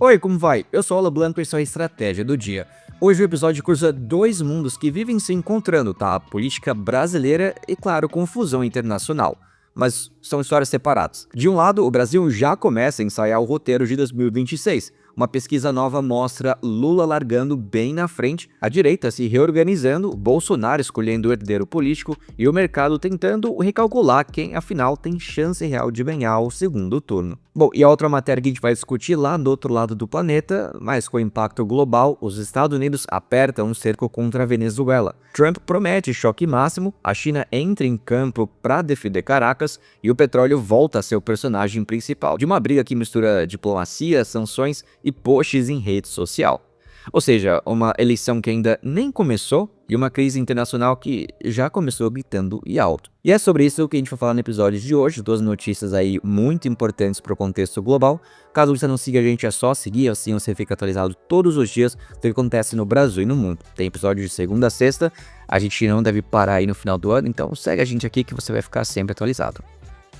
Oi, como vai? Eu sou o Alan Blanco e isso é a Estratégia do Dia. Hoje o episódio cruza dois mundos que vivem se encontrando, tá? A política brasileira e, claro, confusão internacional. Mas são histórias separadas. De um lado, o Brasil já começa a ensaiar o roteiro de 2026. Uma pesquisa nova mostra Lula largando bem na frente, a direita se reorganizando, Bolsonaro escolhendo o herdeiro político e o mercado tentando recalcular quem afinal tem chance real de ganhar o segundo turno. Bom, e a outra matéria que a gente vai discutir lá do outro lado do planeta, mas com impacto global, os Estados Unidos apertam um cerco contra a Venezuela. Trump promete choque máximo, a China entra em campo para defender Caracas e o petróleo volta a ser o personagem principal de uma briga que mistura diplomacia, sanções e posts em rede social. Ou seja, uma eleição que ainda nem começou e uma crise internacional que já começou gritando e alto. E é sobre isso que a gente vai falar no episódio de hoje, duas notícias aí muito importantes para o contexto global. Caso você não siga a gente, é só seguir, assim você fica atualizado todos os dias do que acontece no Brasil e no mundo. Tem episódio de segunda a sexta, a gente não deve parar aí no final do ano, então segue a gente aqui que você vai ficar sempre atualizado.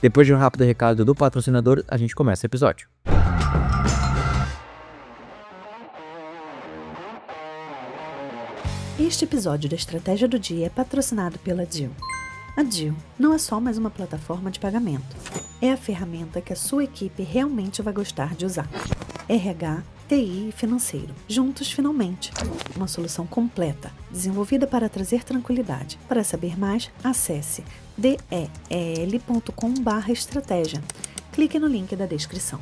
Depois de um rápido recado do patrocinador, a gente começa o episódio. Este episódio da Estratégia do Dia é patrocinado pela Dil. A Dil não é só mais uma plataforma de pagamento. É a ferramenta que a sua equipe realmente vai gostar de usar. RH, TI e financeiro. Juntos, finalmente. Uma solução completa, desenvolvida para trazer tranquilidade. Para saber mais, acesse del.com/estratégia. Clique no link da descrição.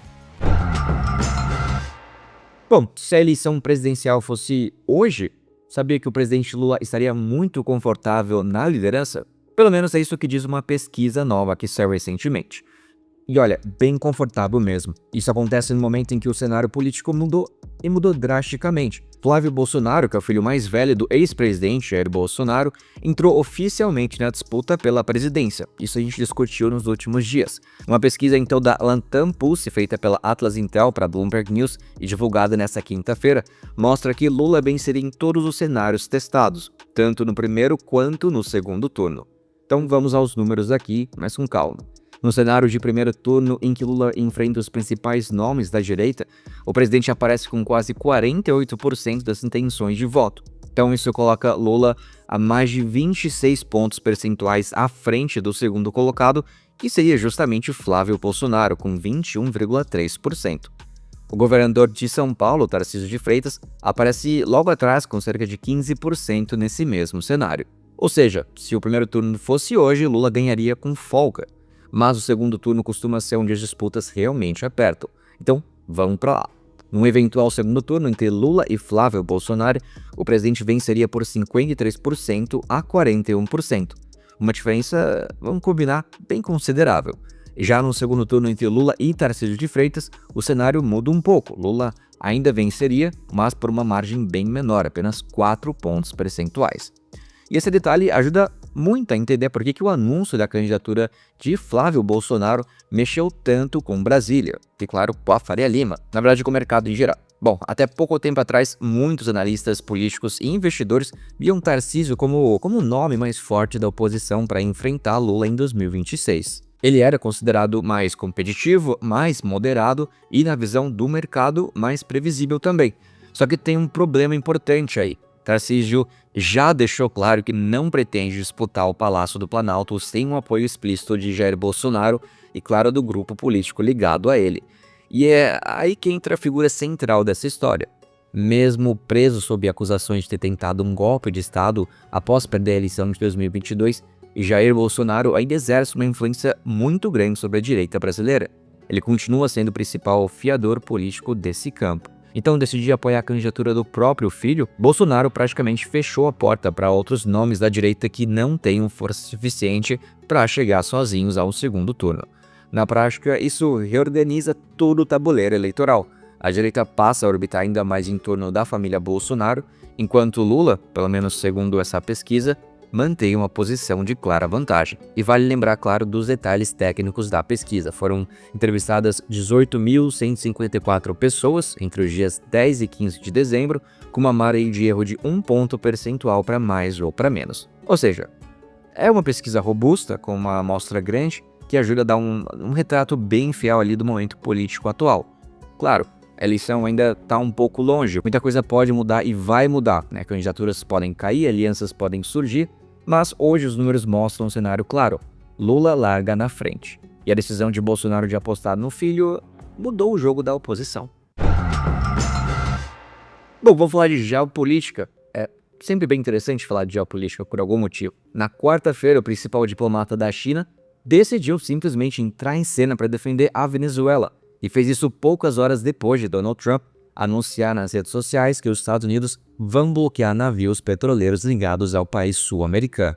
Bom, se a eleição presidencial fosse hoje, sabia que o presidente Lula estaria muito confortável na liderança? Pelo menos é isso que diz uma pesquisa nova que saiu recentemente. E olha, bem confortável mesmo. Isso acontece no momento em que o cenário político mudou, e mudou drasticamente. Flávio Bolsonaro, que é o filho mais velho do ex-presidente Jair Bolsonaro, entrou oficialmente na disputa pela presidência. Isso a gente discutiu nos últimos dias. Uma pesquisa então da Latam Pulse, feita pela Atlas Intel para Bloomberg News e divulgada nesta quinta-feira, mostra que Lula venceria em todos os cenários testados, tanto no primeiro quanto no segundo turno. Então vamos aos números aqui, mas com calma. No cenário de primeiro turno em que Lula enfrenta os principais nomes da direita, o presidente aparece com quase 48% das intenções de voto. Então isso coloca Lula a mais de 26 pontos percentuais à frente do segundo colocado, que seria justamente Flávio Bolsonaro, com 21,3%. O governador de São Paulo, Tarcísio de Freitas, aparece logo atrás com cerca de 15% nesse mesmo cenário. Ou seja, se o primeiro turno fosse hoje, Lula ganharia com folga. Mas o segundo turno costuma ser onde as disputas realmente apertam. Então, vamos para lá. Num eventual segundo turno entre Lula e Flávio Bolsonaro, o presidente venceria por 53% a 41%. Uma diferença, vamos combinar, bem considerável. Já no segundo turno entre Lula e Tarcísio de Freitas, o cenário muda um pouco. Lula ainda venceria, mas por uma margem bem menor, apenas 4 pontos percentuais. E esse detalhe ajuda muito a entender por que o anúncio da candidatura de Flávio Bolsonaro mexeu tanto com Brasília, e claro, com a Faria Lima, na verdade com o mercado em geral. Bom, até pouco tempo atrás, muitos analistas políticos e investidores viam Tarcísio como o nome mais forte da oposição para enfrentar Lula em 2026. Ele era considerado mais competitivo, mais moderado e, na visão do mercado, mais previsível também. Só que tem um problema importante aí. Tarcísio já deixou claro que não pretende disputar o Palácio do Planalto sem um apoio explícito de Jair Bolsonaro e, claro, do grupo político ligado a ele. E é aí que entra a figura central dessa história. Mesmo preso sob acusações de ter tentado um golpe de Estado após perder a eleição de 2022, Jair Bolsonaro ainda exerce uma influência muito grande sobre a direita brasileira. Ele continua sendo o principal fiador político desse campo. Então, decidir apoiar a candidatura do próprio filho, Bolsonaro praticamente fechou a porta para outros nomes da direita que não tenham força suficiente para chegar sozinhos ao segundo turno. Na prática, isso reorganiza todo o tabuleiro eleitoral. A direita passa a orbitar ainda mais em torno da família Bolsonaro, enquanto Lula, pelo menos segundo essa pesquisa, mantém uma posição de clara vantagem. E vale lembrar, claro, dos detalhes técnicos da pesquisa. Foram entrevistadas 18.154 pessoas entre os dias 10 e 15 de dezembro, com uma margem de erro de 1 ponto percentual para mais ou para menos. Ou seja, é uma pesquisa robusta, com uma amostra grande, que ajuda a dar um retrato bem fiel ali do momento político atual. Claro, A eleição ainda está um pouco longe, muita coisa pode mudar e vai mudar, né? Candidaturas podem cair, alianças podem surgir, mas hoje os números mostram um cenário claro. Lula larga na frente. E a decisão de Bolsonaro de apostar no filho mudou o jogo da oposição. Bom, vamos falar de geopolítica. É sempre bem interessante falar de geopolítica por algum motivo. Na quarta-feira, o principal diplomata da China decidiu simplesmente entrar em cena para defender a Venezuela. E fez isso poucas horas depois de Donald Trump anunciar nas redes sociais que os Estados Unidos vão bloquear navios petroleiros ligados ao país sul-americano.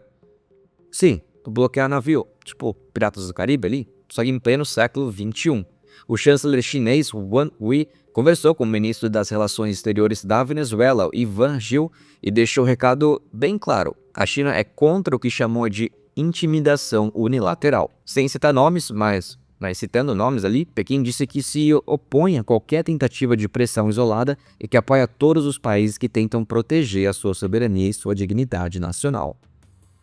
Sim, bloquear navio, tipo Piratas do Caribe ali, só que em pleno século XXI. O chanceler chinês Wang Yi conversou com o ministro das Relações Exteriores da Venezuela, Ivan Gil, e deixou o recado bem claro. A China é contra o que chamou de intimidação unilateral. Sem citar nomes, mas citando nomes ali, Pequim disse que se opõe a qualquer tentativa de pressão isolada e que apoia todos os países que tentam proteger a sua soberania e sua dignidade nacional.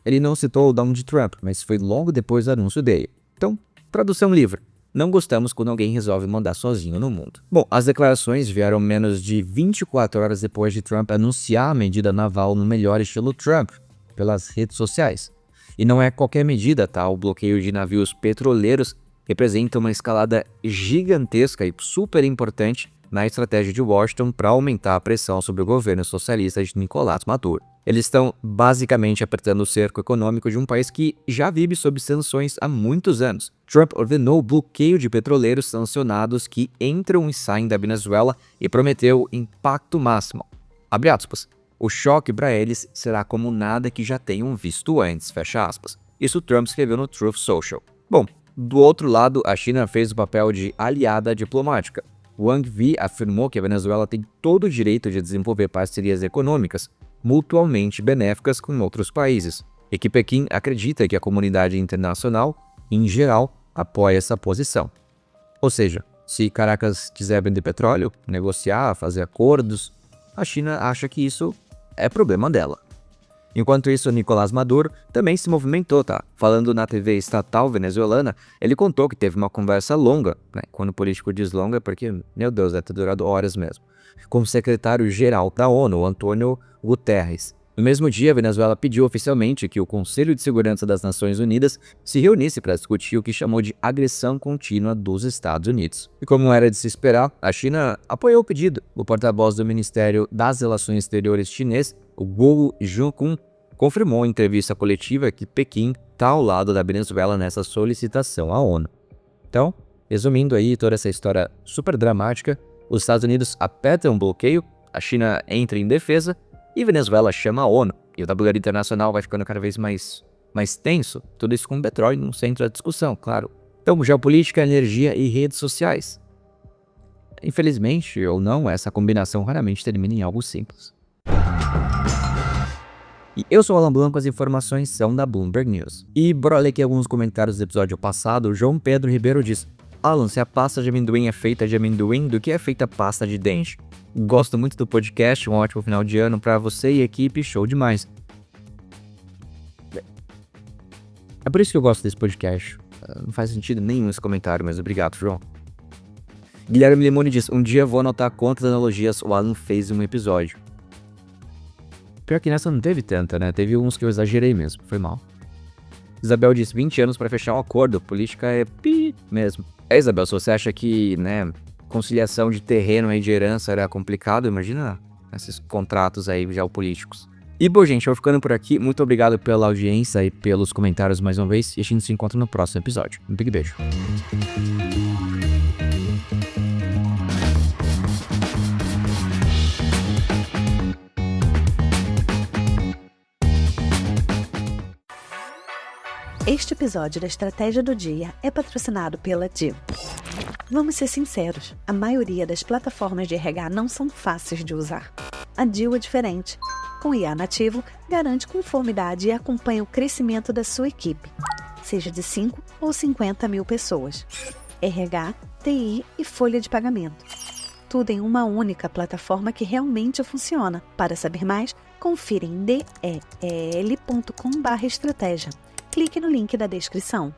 Ele não citou o Donald Trump, mas foi logo depois do anúncio dele. Então, tradução livre. Não gostamos quando alguém resolve mandar sozinho no mundo. Bom, as declarações vieram menos de 24 horas depois de Trump anunciar a medida naval no melhor estilo Trump, pelas redes sociais. E não é qualquer medida, tá? O bloqueio de navios petroleiros representa uma escalada gigantesca e super importante na estratégia de Washington para aumentar a pressão sobre o governo socialista de Nicolás Maduro. Eles estão basicamente apertando o cerco econômico de um país que já vive sob sanções há muitos anos. Trump ordenou o bloqueio de petroleiros sancionados que entram e saem da Venezuela e prometeu impacto máximo. Abre aspas. O choque para eles será como nada que já tenham visto antes, fecha aspas. Isso Trump escreveu no Truth Social. Bom, do outro lado, a China fez o papel de aliada diplomática. Wang Yi afirmou que a Venezuela tem todo o direito de desenvolver parcerias econômicas mutuamente benéficas com outros países, e que Pequim acredita que a comunidade internacional, em geral, apoia essa posição. Ou seja, se Caracas quiser vender petróleo, negociar, fazer acordos, a China acha que isso é problema dela. Enquanto isso, Nicolás Maduro também se movimentou, tá? Falando na TV estatal venezuelana, ele contou que teve uma conversa longa, né? Quando o político diz longa, porque, meu Deus, deve ter durado horas mesmo, com o secretário-geral da ONU, Antônio Guterres. No mesmo dia, a Venezuela pediu oficialmente que o Conselho de Segurança das Nações Unidas se reunisse para discutir o que chamou de agressão contínua dos Estados Unidos. E como era de se esperar, a China apoiou o pedido. O porta-voz do Ministério das Relações Exteriores chinês, Guo Jiakun, confirmou em entrevista coletiva que Pequim está ao lado da Venezuela nessa solicitação à ONU. Então, resumindo aí toda essa história super dramática, os Estados Unidos apertam o bloqueio, a China entra em defesa e Venezuela chama a ONU. E o tabuleiro internacional vai ficando cada vez mais tenso, tudo isso com petróleo no centro da discussão, claro. Então, geopolítica, energia e redes sociais. Infelizmente, ou não, essa combinação raramente termina em algo simples. E eu sou o Alan Blanco, as informações são da Bloomberg News. E bora ler aqui alguns comentários do episódio passado. O João Pedro Ribeiro diz: Alan, se a pasta de amendoim é feita de amendoim, do que é feita a pasta de dente? Gosto muito do podcast, um ótimo final de ano pra você e equipe, show demais. É por isso que eu gosto desse podcast. Não faz sentido nenhum esse comentário, mas obrigado, João. Guilherme Limone diz: um dia vou anotar quantas analogias o Alan fez em um episódio. Pior que nessa não teve tanta, né? Teve uns que eu exagerei mesmo, foi mal. Isabel diz: 20 anos pra fechar um acordo, política é pi mesmo. Isabel, se você acha que, né, conciliação de terreno aí de herança era complicado, imagina esses contratos aí geopolíticos. E bom, gente, eu vou ficando por aqui. Muito obrigado pela audiência e pelos comentários mais uma vez. E a gente se encontra no próximo episódio. Um big beijo. Este episódio da Estratégia do Dia é patrocinado pela DIL. Vamos ser sinceros, a maioria das plataformas de RH não são fáceis de usar. A DIL é diferente. Com IA nativo, garante conformidade e acompanha o crescimento da sua equipe, seja de 5 ou 50 mil pessoas. RH, TI e folha de pagamento. Tudo em uma única plataforma que realmente funciona. Para saber mais, confira em del.com/estratégia. Clique no link da descrição.